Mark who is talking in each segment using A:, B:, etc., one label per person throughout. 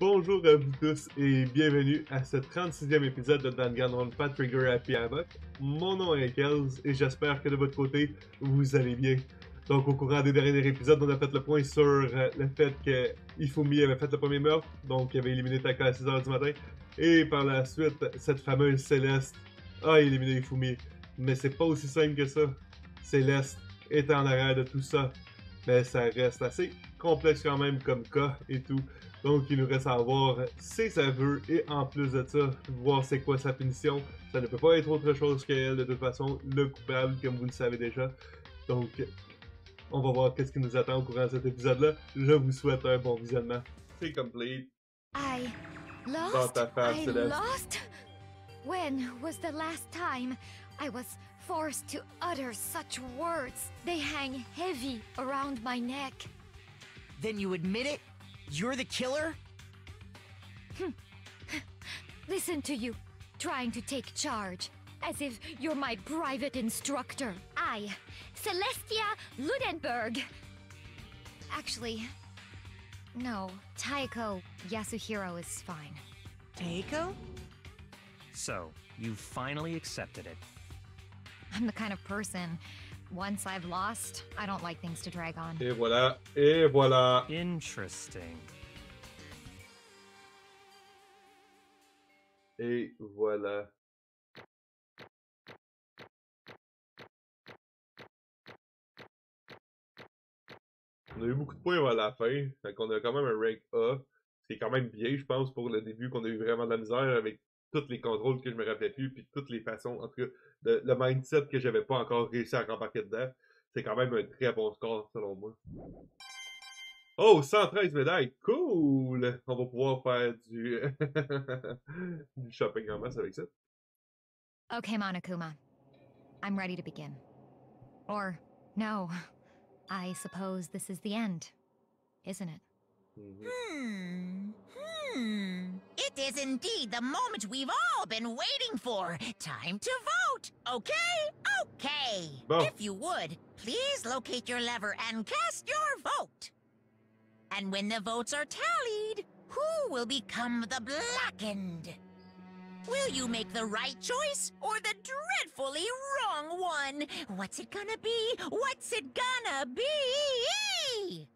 A: Bonjour à vous tous et bienvenue à ce 36e épisode de Danganronpa Trigger Happy Havoc. Mon nom est Kels et j'espère que de votre côté, vous allez bien. Donc au courant des derniers épisodes, on a fait le point sur le fait que Ifumi avait fait le premier meurtre, donc il avait éliminé Taka à 6h du matin. Et par la suite, cette fameuse Céleste a éliminé Ifumi. Mais c'est pas aussi simple que ça. Céleste est en arrière de tout ça. Mais ça reste assez complexe quand même comme cas et tout. Donc il nous reste à voir ses aveux et en plus de ça, voir c'est quoi sa punition. Ça ne peut pas être autre chose qu'elle de toute façon, le coupable comme vous le savez déjà. Donc on va voir qu'est-ce qui nous attend au courant de cet épisode-là. Je vous souhaite un bon visionnement. C'est complete.
B: I
A: Dans
B: lost?
A: ta face,
B: I
A: Céleste.
B: lost? When was the last time I was forced to utter such words? They hang heavy around my neck.
C: Then you admit it? You're the killer?
B: Listen to you, trying to take charge, as if you're my private instructor. I, Celestia Ludenberg. Actually, no, Taiko Yasuhiro is fine.
C: Taiko?
D: So, you finally accepted it.
B: I'm the kind of person, once I've lost, I don't like things to drag on.
A: Et voilà, et voilà.
D: Interesting.
A: Et voilà. On a eu beaucoup de points vers la fin, fait qu'on a quand même un rank A, ce qui est quand même bien, je pense, pour le début, qu'on a eu vraiment de la misère avec tous les contrôles que je me rappelais plus, puis toutes les façons, en tout cas, le mindset que j'avais pas encore réussi à rembarquer dedans, c'est quand même un très bon score, selon moi. Oh, 113 médailles, cool! On va pouvoir faire du, du shopping en masse avec ça.
B: Okay, Monokuma. I'm ready to begin. Or, no. I suppose this is the end, isn't it?
E: It is indeed the moment we've all been waiting for. Time to vote. Okay? Okay.
A: Bon.
E: If you would, please locate your lever and cast your vote. And when the votes are tallied, who will become the blackened? Will you make the right choice or the dreadfully wrong one? What's it gonna be? What's it gonna be?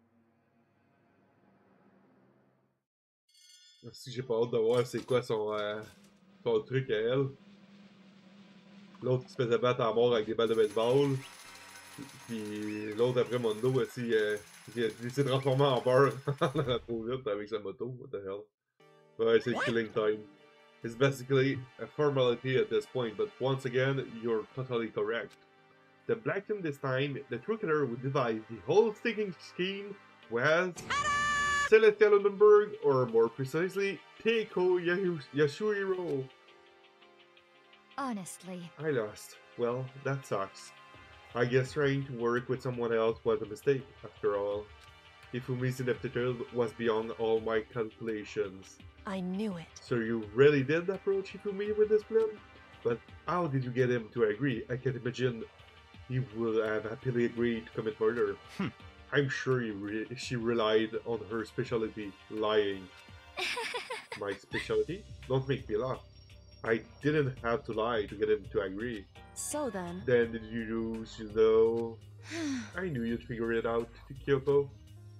A: Si j'ai pas hâte de voir c'est quoi son truc à elle. L'autre qui se faisait battre à mort avec des balles de baseball. Puis l'autre après Mondo aussi, il s'est transformé en beurre dans la trop vite avec sa moto. What the hell? Ouais, c'est killing time. It's basically a formality at this point, but once again, you're totally correct. The blackened this time, the true killer who devised the whole sticking scheme was Celestia Lundenberg, or more precisely, Taiko Yasuhiro.
B: Honestly.
A: I lost. Well, that sucks. I guess trying to work with someone else was a mistake, after all. Ifumi's ineptitude was beyond all my calculations.
F: I knew it.
A: So you really did approach Ifumi with this plan? But how did you get him to agree? I can imagine he would have happily agreed to commit murder. I'm sure she relied on her specialty, lying. My specialty? Don't make me laugh. I didn't have to lie to get him to agree.
F: So then...
A: Then did you use, you know... I knew you'd figure it out, Kyoko.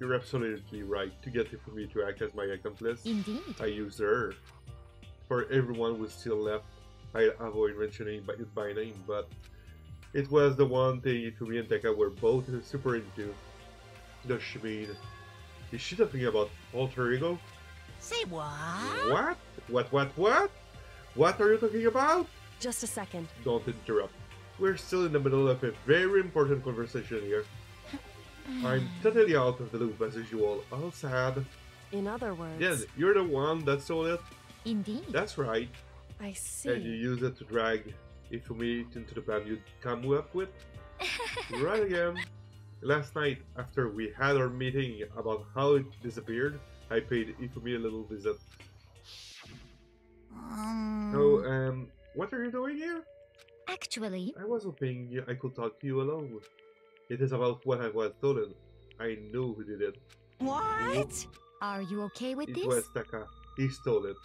A: You're absolutely right to get Ifumi to act as my accomplice.
B: Indeed.
A: I used her. For everyone who's still left, I avoid mentioning it by name, but it was the one thing Ifumi and Taka were both super into. Does she mean? Is she talking about alter ego?
E: Say what?
A: What? What are you talking about?
F: Just a second.
A: Don't interrupt. We're still in the middle of a very important conversation here. I'm totally out of the loop as usual, all sad.
F: In other words...
A: Yeah, you're the one that stole it.
B: Indeed.
A: That's right.
F: I see.
A: And you use it to drag Ifumi into the plan you'd come up with? Right again. Last night, after we had our meeting about how it disappeared, I paid Ifumi a little visit. So, what are you doing here?
B: Actually,
A: I was hoping I could talk to you alone. It is about what I was stolen. I know who did it.
E: What?
B: Are you okay with
A: It
B: this?
A: was Taka. He stole it.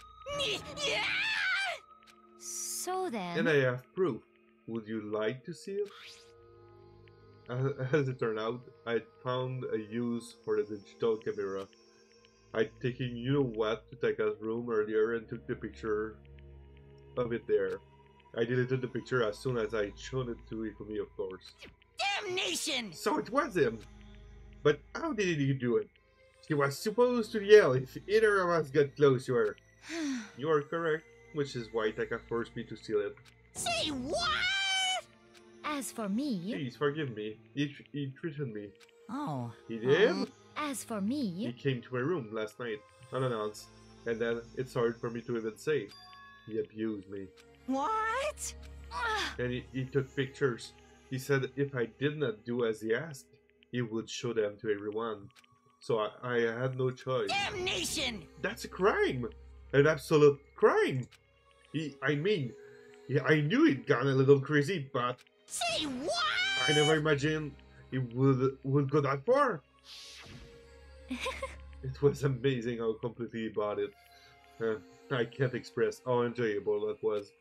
B: So then...
A: And I have proof. Would you like to see it? As it turned out, I found a use for the digital camera. I'd taken you-know-what to Taka's room earlier and took the picture of it there. I deleted the picture as soon as I'd shown it to Ifumi, of course.
E: Damnation!
A: So it was him! But how did he do it? He was supposed to yell if either of us got close to her. You are correct, which is why Taka forced me to steal it.
E: Say what?
B: As for me...
A: Please forgive me. He treated me.
E: Oh.
A: He did?
B: As for
A: He
B: me...
A: came to my room last night, unannounced, and then it's hard for me to even say. He abused me.
E: What?
A: And he took pictures. He said if I did not do as he asked, he would show them to everyone. So I had no choice.
E: Damnation!
A: That's a crime! An absolute crime! I knew he'd gone a little crazy, but
E: Say what?
A: I never imagined he would go that far. It was amazing how completely he bought it. I can't express how enjoyable that was.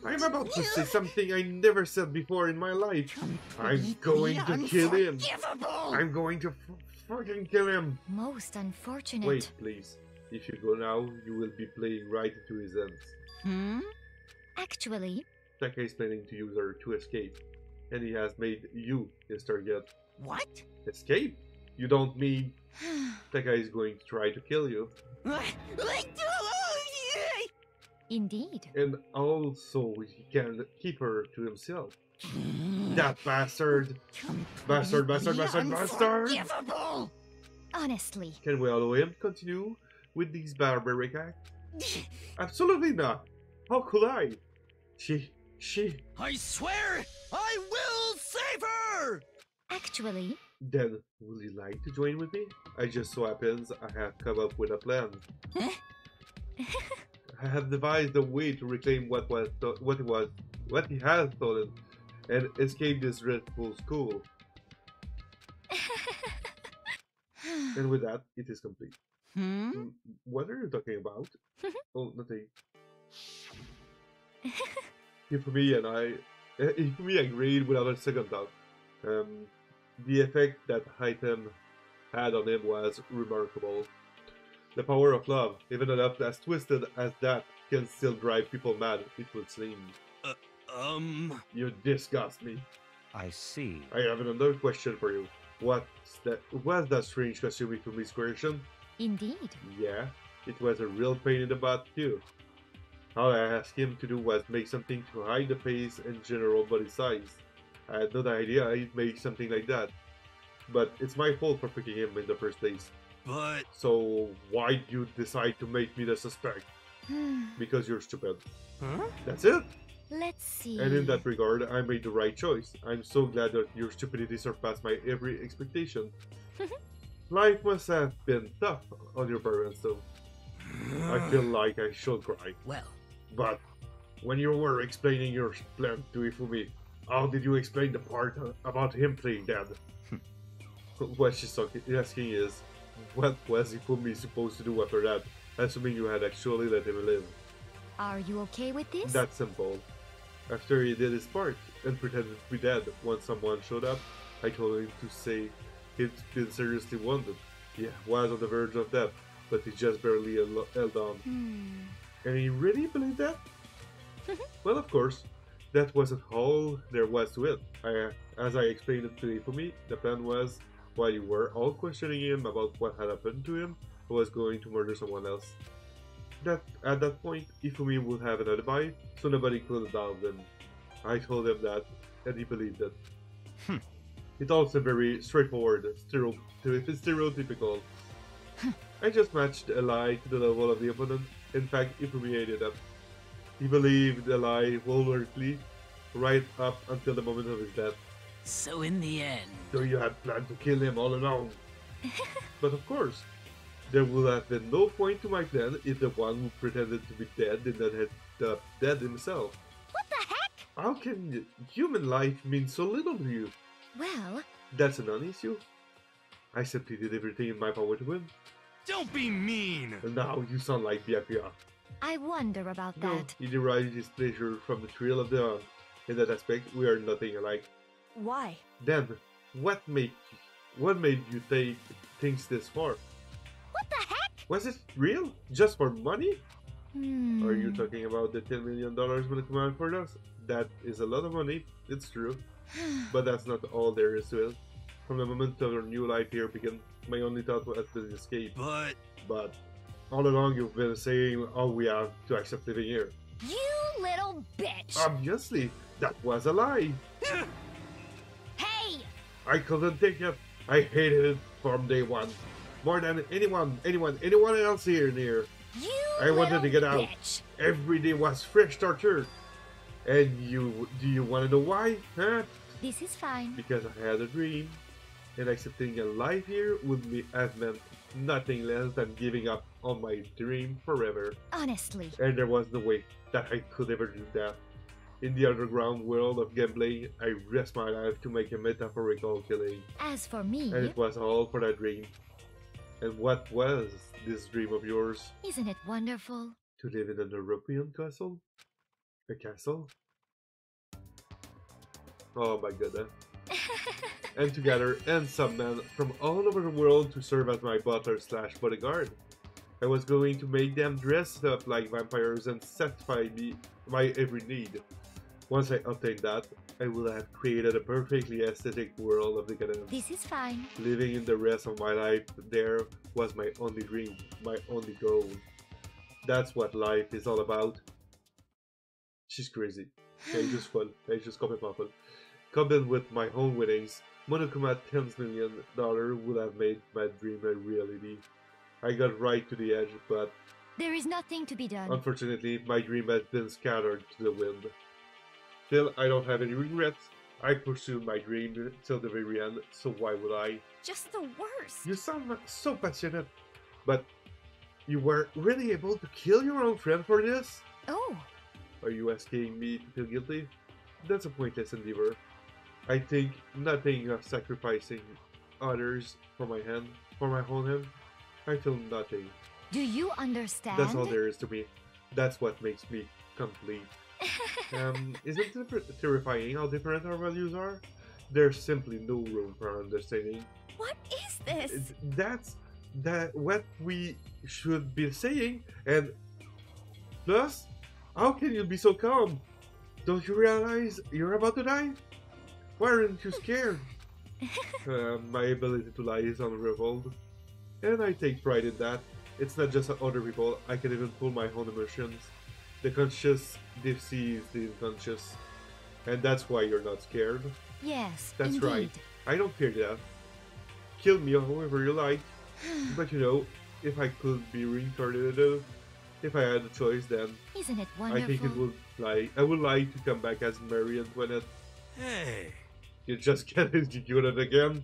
A: I'm about to say something I never said before in my life. I'm going to kill him. I'm going to fucking kill him.
B: Most unfortunate.
A: Wait, please. If you go now, you will be playing right into his hands.
B: Actually...
A: Taka is planning to use her to escape, and he has made you his target.
E: What?
A: Escape? You don't mean Taka is going to try to kill you.
B: Indeed.
A: And also he can keep her to himself. That bastard! Bastard!
E: Unforgivable!
B: Honestly.
A: Can we allow him continue with these barbaric acts? Absolutely not! How could I? She...
C: I swear I will save her!
A: Then,
B: Actually...
A: would you like to join with me? I just so happens I have come up with a plan. I have devised a way to reclaim what he has stolen, and escape this dreadful school. And with that, it is complete. What are you talking about? Oh, nothing. Ifumi agreed without a second thought. The effect that item had on him was remarkable. The power of love, even enough as twisted as that, can still drive people mad, it would seem. You disgust me.
D: I see.
A: I have another question for you. Was that strange costume Ifumi's creation?
B: Indeed.
A: Yeah, it was a real pain in the butt too. All I asked him to do was make something to hide the face and general body size. I had no idea he'd make something like that. But it's my fault for picking him in the first place.
C: But...
A: So why did you decide to make me the suspect? Because you're stupid.
C: Huh?
A: That's it!
B: Let's see...
A: And in that regard, I made the right choice. I'm so glad that your stupidity surpassed my every expectation. Life must have been tough on your parents though. I feel like I should cry.
E: Well...
A: But when you were explaining your plan to Ifumi, how did you explain the part about him playing dead? What she's asking is, what was Ifumi supposed to do after that, assuming you had actually let him live?
B: Are you okay with this?
A: That's simple. After he did his part and pretended to be dead when someone showed up, I told him to say he'd been seriously wounded. He was on the verge of death, but he just barely held on. And he really believed that? Well, of course, that wasn't all there was to it. As I explained it to Ifumi, the plan was, while you were all questioning him about what had happened to him, I was going to murder someone else. At that point, Ifumi would have an alibi, so nobody could doubt him. I told him that, and he believed it. It's also very straightforward, stereotypical. I just matched a lie to the level of the opponent. In fact, Ifumi ate it up. He believed the lie wholeheartedly, right up until the moment of his death.
E: So in the end...
A: So you had planned to kill him all along. But of course, there would have been no point to my plan if the one who pretended to be dead did not end up dead himself.
B: What the heck?
A: How can human life mean so little to you?
B: Well...
A: That's a non-issue. I simply did everything in my power to win.
D: Don't be mean!
A: And now you sound like Bienvenu.
B: I wonder about
A: No,
B: that.
A: he derives his pleasure from the thrill of the hunt. In that aspect, we are nothing alike.
F: Why?
A: Then, what made you take things this far?
B: What the heck?
A: Was it real? Just for money?
B: Hmm.
A: Are you talking about the $10 million when it comes out for us? That is a lot of money, it's true. But that's not all there is to it. From the moment our new life here began, my only thought was to escape. But all along you've been saying all we have to accept living here.
B: You little bitch!
A: Obviously, that was a lie.
B: Hey!
A: I couldn't take it. I hated it from day one. More than anyone else here near.
B: You
A: I wanted to get out.
B: bitch.
A: Every day was fresh torture. And do you want to know why? Huh?
B: This is fine.
A: Because I had a dream. And accepting a life here would have meant nothing less than giving up on my dream forever.
B: Honestly.
A: And there was no way that I could ever do that. In the underground world of gambling, I risked my life to make a metaphorical killing.
B: As for me,
A: And it was all for that dream. And what was this dream of yours?
B: isn't it wonderful?
A: To live in an European castle? A castle? Oh my goodness. And together, and some men from all over the world to serve as my butler/bodyguard. I was going to make them dress up like vampires and satisfy me my every need. Once I obtained that, I would have created a perfectly aesthetic world of decadence.
B: This is fine.
A: Living in the rest of my life there was my only dream, my only goal. That's what life is all about. She's crazy. Elle est juste folle. Elle est juste complètement folle. Coupled with my own winnings, Monokuma $10 million would have made my dream a reality. I got right to the edge, but
B: There is nothing to be done.
A: unfortunately, my dream has been scattered to the wind. Still, I don't have any regrets. I pursued my dream till the very end, so why would I?
B: Just the worst.
A: You sound so passionate, but you were really able to kill your own friend for this?
B: Oh,
A: Are you asking me to feel guilty? That's a pointless endeavor. I think nothing of sacrificing others for my own hand. I feel nothing.
B: do you understand?
A: That's all there is to me. That's what makes me complete. Isn't it terrifying how different our values are? There's simply no room for understanding.
B: What is this?
A: That's what we should be saying. And plus, how can you be so calm? Don't you realize you're about to die? Why aren't you scared? My ability to lie is unrivaled, and I take pride in that. It's not just other people, I can even pull my own emotions. The conscious deceives the unconscious, and that's why you're not scared.
B: Yes,
A: That's
B: indeed.
A: right. I don't fear death. Kill me however you like, but you know, if I could be reincarnated, if I had a choice, then
B: Isn't it wonderful?
A: I think it would I would like to come back as Marie Antoinette.
D: Hey!
A: You just get executed again.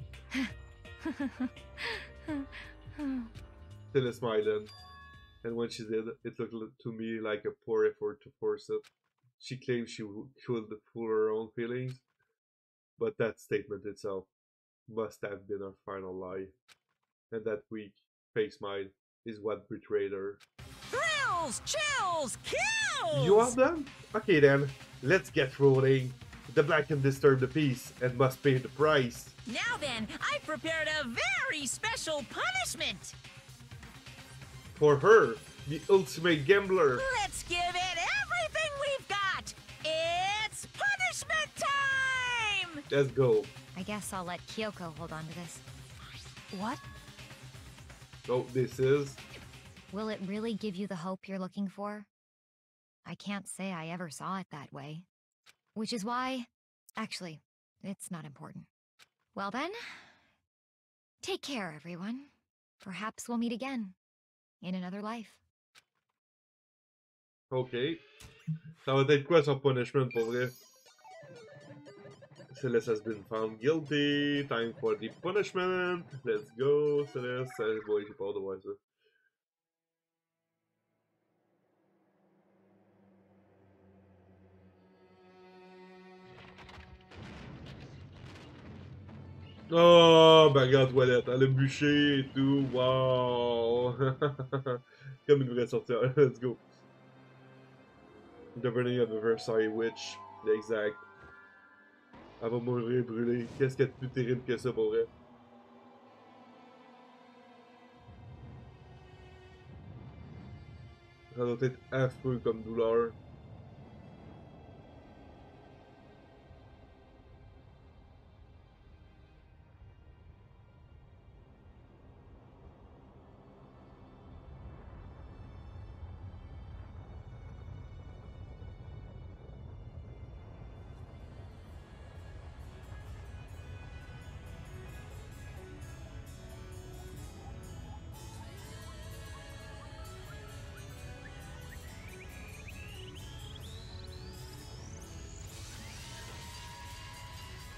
A: Still smiling. And when she did, it looked to me like a poor effort to force it. She claimed she could fool her own feelings, but that statement itself must have been her final lie. And that weak face smile is what betrayed her.
E: Thrills, chills, kills!
A: You all done? Okay then, let's get rolling. The black can disturb the peace and must pay the price.
E: Now then, I've prepared a very special punishment.
A: For her, the ultimate gambler.
E: Let's give it everything we've got. It's punishment time!
A: Let's go.
B: I guess I'll let Kyoko hold on to this.
F: What?
A: Oh, this is...
B: Will it really give you the hope you're looking for? I can't say I ever saw it that way. Which is why... Actually, it's not important. Well then, take care, everyone. Perhaps we'll meet again. In another life.
A: Ok. Ça va être quoi son punishment pour vrai? Celeste has been found guilty. Time for the punishment. Let's go, Celeste. Bon, j'ai peur de voir ça. Oh, bagarre toilette, le bûcher et tout, wow! Comme une vraie sorcière, let's go. The burning of the Versailles Witch, exact. Elle va mourir brûlée. Qu'est-ce qu'il y a de plus terrible que ça pour vrai? Ça doit être affreux comme douleur.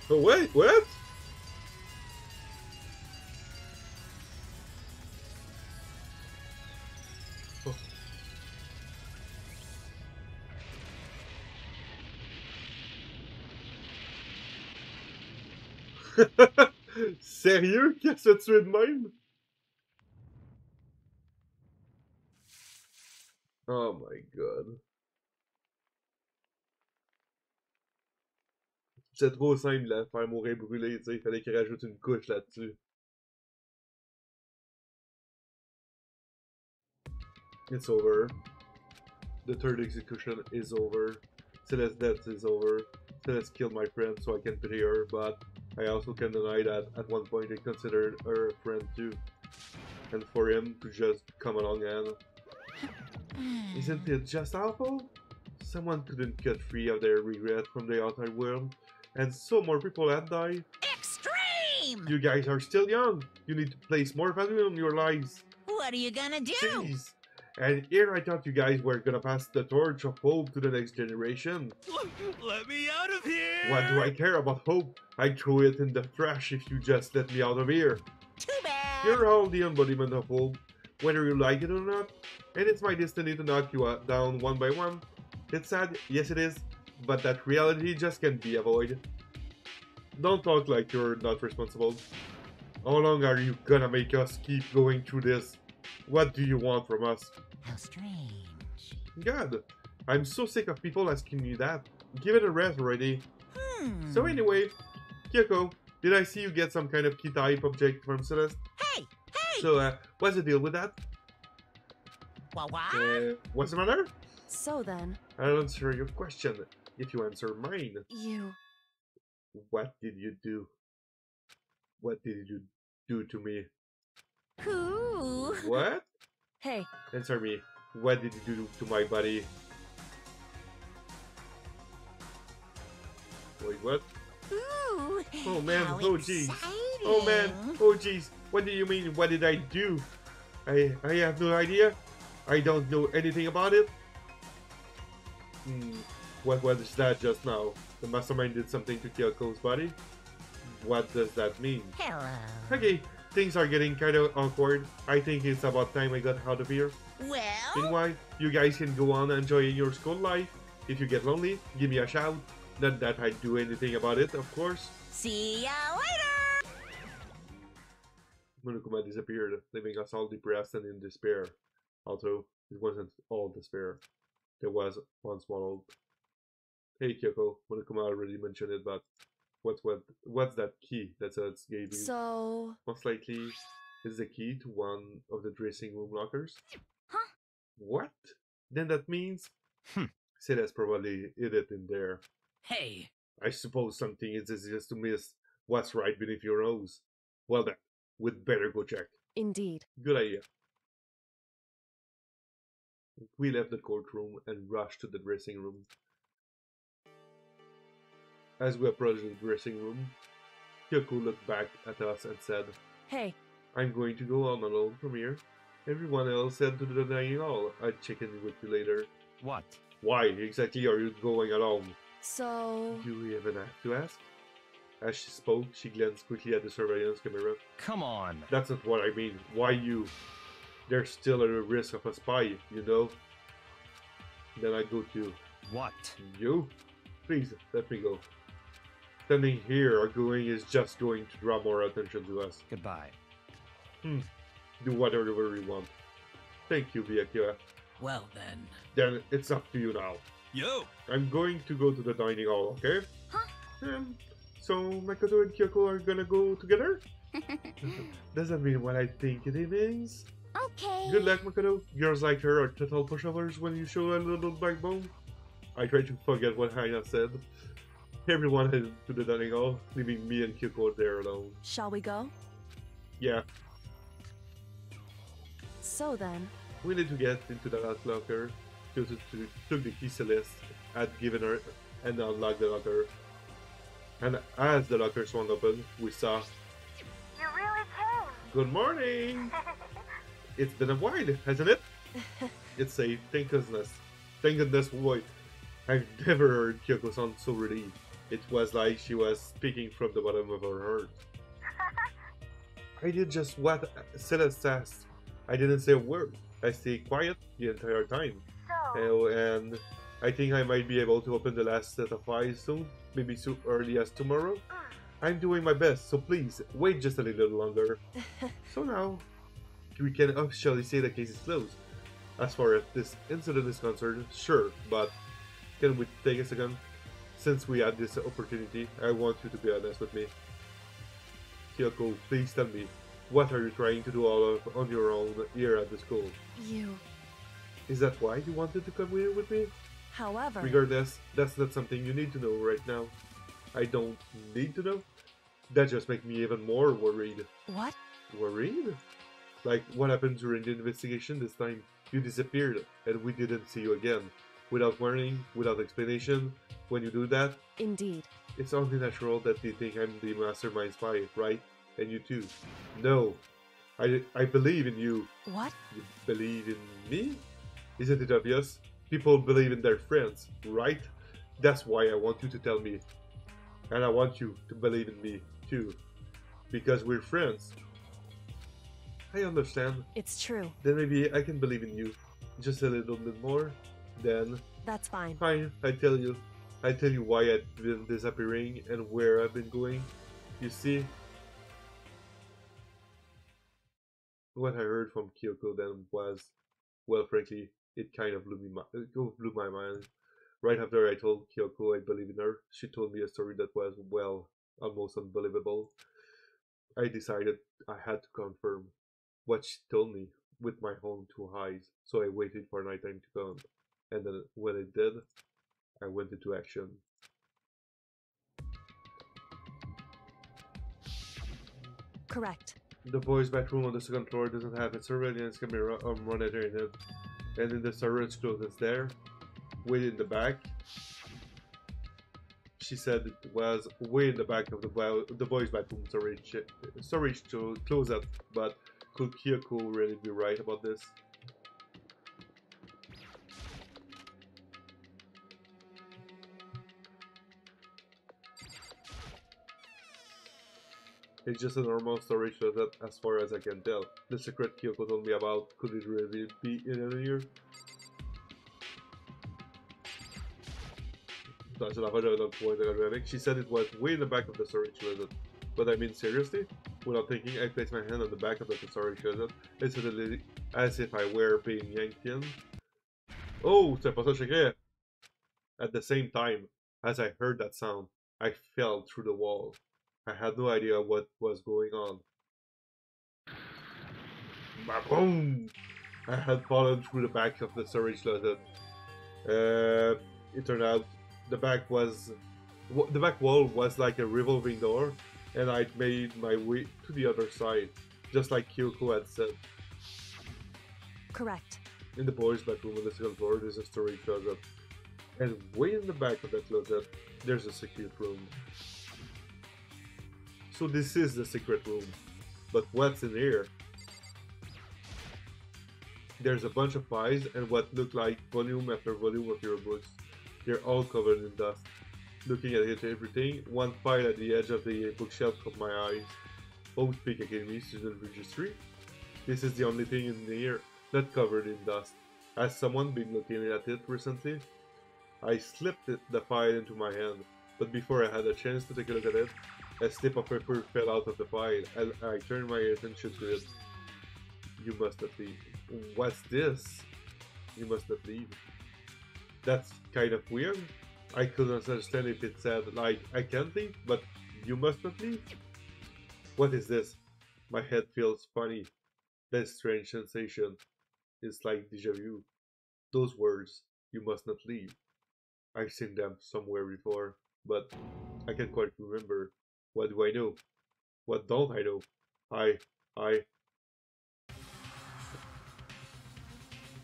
A: Oh, wait, what? Sérieux? Qui a se tué de même? Oh my god. C'est trop simple de la faire mourir brûlée, tu sais. Il fallait qu'il rajoute une couche là-dessus. It's over. The third execution is over. Celeste's death is over. Celeste killed my friend so I can pity her, but I also can deny that at one point I considered her a friend too. And for him to just come along and... Isn't it just awful? Someone couldn't get free of their regret from the outside world, and so more people had died.
E: Extreme!
A: You guys are still young. You need to place more value on your lives.
E: What are you gonna do?
A: Jeez. And here I thought you guys were gonna pass the torch of hope to the next generation.
D: Let me out of here!
A: What do I care about hope? I'd throw it in the trash if you just let me out of here.
E: Too bad.
A: You're all the embodiment of hope, whether you like it or not, and it's my destiny to knock you down one by one. It's sad, yes it is, but that reality just can't be avoided. Don't talk like you're not responsible. How long are you gonna make us keep going through this? What do you want from us?
E: How strange.
A: God, I'm so sick of people asking me that. Give it a rest already. So anyway, Kyoko, did I see you get some kind of key type object from Celeste?
E: Hey! Hey!
A: So, what's the deal with that?
E: What?
A: What's the matter?
F: So then,
A: I'll answer your question if you answer mine.
F: you...
A: What did you do? What did you do to me?
E: Who?
A: What?
F: Hey,
A: Answer me. What did you do to my body? Wait, what?
E: Ooh,
A: Oh man,
E: how
A: oh jeez.
E: exciting.
A: Oh man, oh jeez. What do you mean, what did I do? I have no idea. I don't know anything about it. What was that just now? The mastermind did something to Kyoko's body? What does that mean?
E: Hello.
A: Okay, things are getting kind of awkward. I think it's about time I got out of here.
E: Well,
A: Meanwhile, you guys can go on enjoying your school life. If you get lonely, give me a shout. Not that I'd do anything about it, of course.
E: see ya later.
A: Monokuma disappeared, leaving us all depressed and in despair. Although, it wasn't all despair. There was one small hope. Hey Kyoko, Monokuma already mentioned it, but what's that key that Celeste gave you?
F: so...
A: Most likely, it's the key to one of the dressing room lockers.
B: Huh?
A: What? Then that means... Celeste probably hid it in there.
C: Hey,
A: I suppose something is easiest to miss what's right beneath your nose. Well then, we'd better go check.
F: Indeed.
A: Good idea. We left the courtroom and rushed to the dressing room. As we approached the dressing room, Kyoko looked back at us and said,
F: Hey,
A: I'm going to go on alone from here. Everyone else head to the dining hall. I'll check in with you later.
D: What?
A: Why exactly are you going alone?
F: so...
A: Do you even have to ask? As she spoke, she glanced quickly at the surveillance camera.
D: Come on.
A: That's not what I mean. Why you? There's still a risk of a spy, you know? Then I go to
D: What?
A: you. Please, let me go. Standing here arguing is just going to draw more attention to us.
D: Goodbye.
A: Do whatever we want. Thank you, Byakuya.
C: Well then.
A: Then it's up to you now.
C: Yo!
A: I'm going to go to the dining hall, okay?
B: Huh?
A: So Makoto and Kyoko are gonna go together? Does that mean what I think it means?
B: Okay.
A: Good luck, Makoto. Girls like her are total pushovers when you show a little backbone. I try to forget what Haina said. Everyone headed to the dining hall, leaving me and Kyoko there alone.
F: Shall we go?
A: Yeah,
F: So then.
A: we need to get into the last locker. Kyoko took the key Celeste had given her and unlocked the locker. And as the locker swung open, we saw...
B: You really came.
A: Good morning! It's been a while, hasn't it? It's safe, thank goodness. Thank goodness, boy. I've never heard Kyoko sound so relieved. It was like she was speaking from the bottom of her heart. I did just what Celeste asked. I didn't say a word. I stayed quiet the entire time. And I think I might be able to open the last set of eyes soon, maybe so early as tomorrow. I'm doing my best, so please, wait just a little longer. So now, we can officially say the case is closed. As far as this incident is concerned, sure, but can we take a second? Since we had this opportunity, I want you to be honest with me. Kyoko, please tell me, what are you trying to do on your own here at the school?
F: You.
A: Is that why you wanted to come here with me?
F: However.
A: Regardless, that's not something you need to know right now. I don't need to know? That just makes me even more worried.
F: What?
A: Worried? Like, what happened during the investigation this time? You disappeared, and we didn't see you again. Without warning, without explanation. When you do that,
F: Indeed.
A: it's only natural that they think I'm the mastermind spy, right? And you too. No. I believe in you.
F: What?
A: You believe in me? Isn't it obvious? People believe in their friends, right? That's why I want you to tell me. And I want you to believe in me, too. Because we're friends. I understand.
F: It's true.
A: Then maybe I can believe in you. Just a little bit more. Then...
F: That's fine.
A: Fine, I tell you. I tell you why I've been disappearing and where I've been going. You see? What I heard from Kyoko then was... Well, frankly, it kind of blew my mind. Right after I told Kyoko I believe in her, she told me a story that was, well, almost unbelievable. I decided I had to confirm what she told me with my own two eyes, so I waited for nighttime to come. And then when it did, I went into action.
F: Correct.
A: The boys' bathroom on the second floor doesn't have a surveillance camera or monitor in it, and in the storage closet there, way in the back. She said it was way in the back of the boys' bathroom storage closet, but could Kyoko really be right about this? It's just a normal storage closet as far as I can tell. The secret Kyoko told me about, could it really be in here? She said it was way in the back of the storage closet. But I mean, seriously? Without thinking, I placed my hand on the back of the storage closet, instantly, as if I were being yanked in. Oh, c'est un passage secret! At the same time, as I heard that sound, I fell through the wall. I had no idea what was going on. Boom! I had fallen through the back of the storage closet. It turned out the back wall was like a revolving door, and I'd made my way to the other side, just like Kyoko had said.
F: Correct.
A: In the boys' bedroom on the second floor, there's a storage closet, and way in the back of that closet, there's a secret room. So this is the secret room, but what's in here? There's a bunch of files and what look like volume after volume of your books. They're all covered in dust. Looking at everything, one file at the edge of the bookshelf caught my eyes. Old Peak Academy Student Registry. This is the only thing in here not covered in dust. Has someone been looking at it recently? I slipped the file into my hand. but before I had a chance to take a look at it, a slip of paper fell out of the file, and I turned my attention to it. You must not leave. What's this? You must not leave. That's kind of weird. I couldn't understand if it said, like, I can't leave, but you must not leave? What is this? My head feels funny. That strange sensation is like déjà vu. Those words, you must not leave. I've seen them somewhere before, but I can't quite remember. What do I know? What don't I know? I...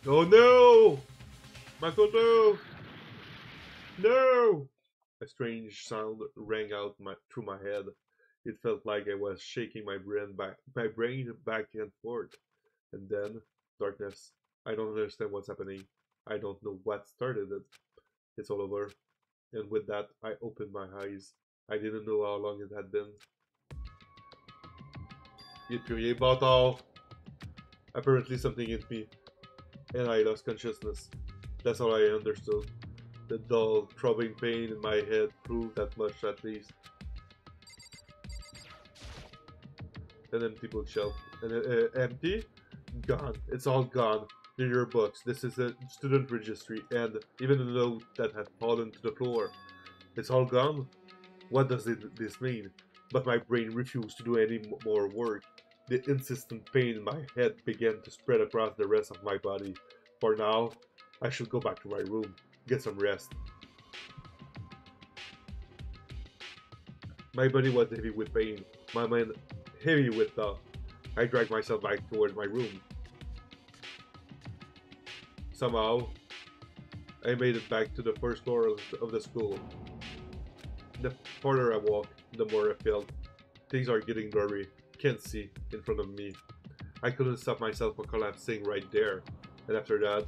A: Oh no! Makoto! No! A strange sound rang out through my head. It felt like I was shaking my brain back and forth. And then, darkness. I don't understand what's happening. I don't know what started it. It's all over. And with that, I opened my eyes. I didn't know how long it had been. Il plus rien, bâtard! Apparently something hit me, and I lost consciousness. That's all I understood. The dull, throbbing pain in my head proved that much at least. An empty bookshelf. Empty? Gone. It's all gone. They're your books. This is a student registry, and even a note that had fallen to the floor. It's all gone? What does this mean? But my brain refused to do any more work. The insistent pain in my head began to spread across the rest of my body. For now, I should go back to my room, get some rest. My body was heavy with pain, my mind heavy with thought. I dragged myself back towards my room. Somehow, I made it back to the first floor of the school. The farther I walked, the more I felt. Things are getting blurry. Can't see in front of me. I couldn't stop myself from collapsing right there. And after that,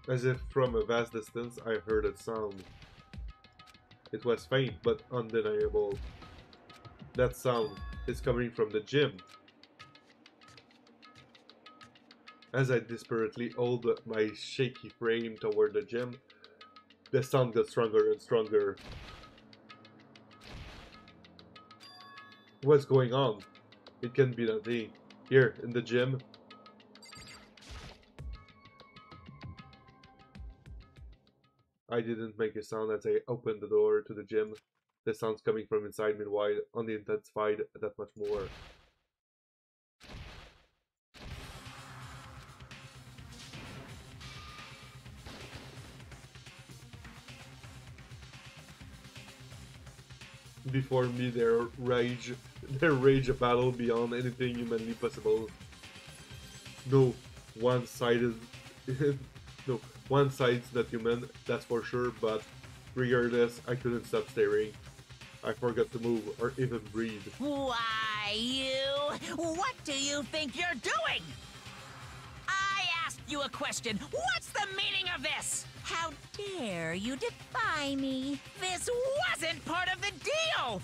A: as if from a vast distance, I heard a sound. It was faint but undeniable. That sound is coming from the gym. As I desperately hold my shaky frame toward the gym, the sound got stronger and stronger. What's going on? It can't be nothing. Here, in the gym. I didn't make a sound as I opened the door to the gym. The sounds coming from inside meanwhile only intensified that much more. Before me there rage a battle beyond anything humanly possible. No, one-sided no, one side's not human, that's for sure, but regardless, I couldn't stop staring. I forgot to move or even breathe.
E: Why, you? What do you think you're doing? I asked you a question. What's the meaning of this? How dare you defy me? This wasn't part of the deal!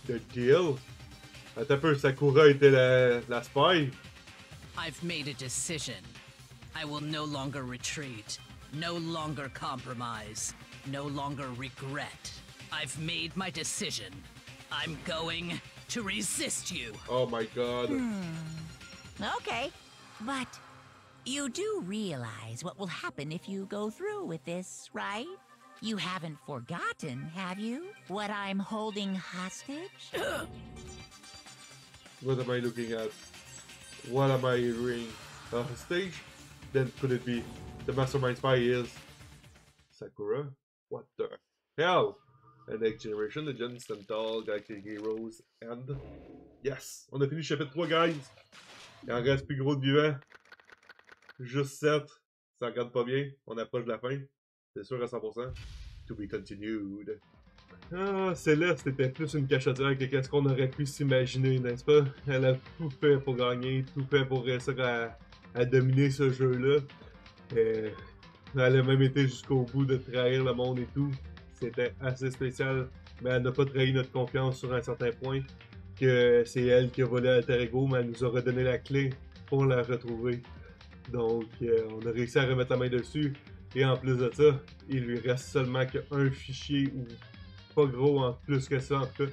A: The deal? Attends un peu, Sakura était la spy?
G: I've made a decision. I will no longer retreat, no longer compromise, no longer regret. I've made my decision. I'm going to resist you.
A: Oh my god.
E: Okay, but you do realize what will happen if you go through with this, right? You haven't forgotten, have you? What I'm holding hostage?
A: What am I looking at? What am I hearing? A stage? Then could it be the mastermind spy is Sakura? What the hell? The next generation, the Legends and Tall Galactic Heroes, and yes! On a fini chapitre 3, guys! Il en reste plus gros de vivant. Juste 7. Ça regarde pas bien. On approche de la fin. C'est sûr à 100%. To be continued. Ah, Céleste était plus une cachottière que qu'est-ce qu'on aurait pu s'imaginer, n'est-ce pas? Elle a tout fait pour gagner, tout fait pour réussir à dominer ce jeu-là. Elle a même été jusqu'au bout de trahir le monde et tout. C'était assez spécial, mais elle n'a pas trahi notre confiance sur un certain point. Que c'est elle qui a volé Alter Ego, mais elle nous a redonné la clé pour la retrouver. Donc, on a réussi à remettre la main dessus. Et en plus de ça, il lui reste seulement qu'un fichier, ou pas gros en plus que ça en tout cas,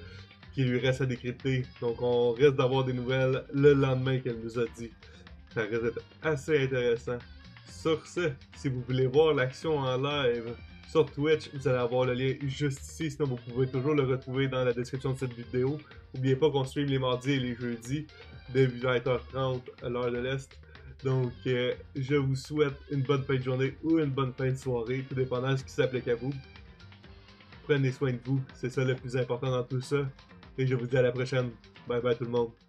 A: qui lui reste à décrypter. Donc on risque d'avoir des nouvelles le lendemain qu'elle nous a dit. Ça risque d'être assez intéressant. Sur ce, si vous voulez voir l'action en live sur Twitch, vous allez avoir le lien juste ici, sinon vous pouvez toujours le retrouver dans la description de cette vidéo. N'oubliez pas qu'on stream les mardis et les jeudis dès 20h30 à l'heure de l'Est. Donc je vous souhaite une bonne fin de journée ou une bonne fin de soirée, tout dépendant de ce qui s'applique à vous. Prenez soin de vous, c'est ça le plus important dans tout ça. Et je vous dis à la prochaine. Bye bye tout le monde.